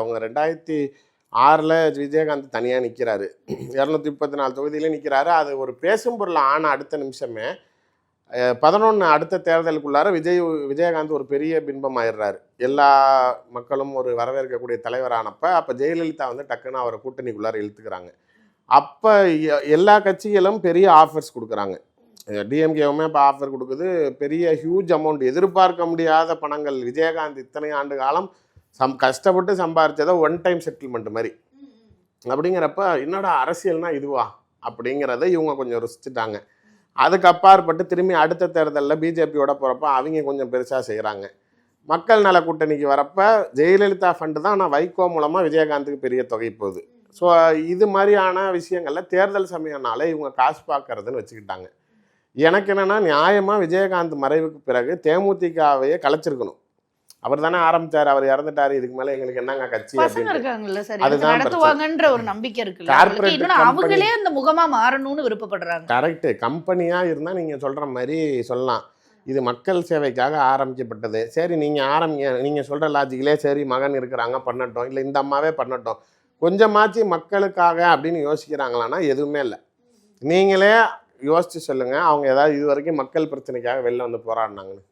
அவங்க 2006 விஜயகாந்த் தனியாக நிற்கிறாரு, 234 தொகுதியிலே நிற்கிறாரு. அது ஒரு பேசும் பொருள் ஆன அடுத்த நிமிஷமே 11 அடுத்த தேர்தலுக்குள்ளார விஜயகாந்த் ஒரு பெரிய பின்பம் ஆயிடுறாரு. எல்லா மக்களும் ஒரு வரவேற்கக்கூடிய தலைவரானப்ப அப்போ ஜெயலலிதா வந்து டக்குன்னு அவரை கூட்டணிக்குள்ளார இழுத்துக்கிறாங்க. அப்போ எல்லா கட்சிகளும் பெரிய ஆஃபர்ஸ் கொடுக்குறாங்க. டிஎம்கேவுமே இப்போ ஆஃபர் கொடுக்குது, பெரிய ஹியூஜ் அமௌண்ட், எதிர்பார்க்க முடியாத பணங்கள். விஜயகாந்த் இத்தனை ஆண்டு காலம் கஷ்டப்பட்டு சம்பாரிச்சதை ஒன் டைம் செட்டில்மெண்ட் மாதிரி. அப்படிங்கிறப்ப என்னடா அரசியல்னா இதுவா அப்படிங்கிறத இவங்க கொஞ்சம் ருசிச்சுட்டாங்க. அதுக்கு அப்பாற்பட்டு திரும்பி அடுத்த தேர்தலில் பிஜேபியோட போகிறப்ப அவங்க கொஞ்சம் பெருசாக செய்கிறாங்க. மக்கள் நல கூட்டணிக்கு வரப்ப ஜெயலலிதா ஃபண்டு தான், ஆனால் வைகோ மூலமாக விஜயகாந்துக்கு பெரிய தொகை போகுது. ஸோ இது மாதிரியான விஷயங்களில் தேர்தல் சமயம்னால இவங்க காசு பார்க்கறதுன்னு வச்சுக்கிட்டாங்க. எனக்கு என்னென்னா, நியாயமாக விஜயகாந்த் மறைவுக்கு பிறகு தேமுதிகவையே கலைச்சிருக்கணும். அவர் தானே ஆரம்பித்தார், அவர் இறந்துட்டார், இதுக்கு மேலே எங்களுக்கு என்னங்க கட்சி நடத்துவாங்கன்ற ஒரு நம்பிக்கை இருக்குல்ல, அவங்களே அந்த முகமாக மாறணும்னு விருப்பப்படுறாங்க. கரெக்டு. கம்பெனியாக இருந்தால் நீங்கள் சொல்கிற மாதிரி சொல்லலாம், இது மக்கள் சேவைக்காக ஆரம்பிக்கப்பட்டது. சரி, நீங்கள் சொல்கிற லாஜிக்கிலே சரி, மகன் இருக்கிறாங்க பண்ணட்டும், இல்லை இந்த அம்மாவே பண்ணட்டும், கொஞ்சமாச்சு மக்களுக்காக அப்படின்னு யோசிக்கிறாங்களான்னா எதுவுமே இல்லை. நீங்களே யோசிச்சு சொல்லுங்கள், அவங்க ஏதாவது இது வரைக்கும் மக்கள் பிரச்சனைக்காக வெளில வந்து போராடினாங்கன்னு.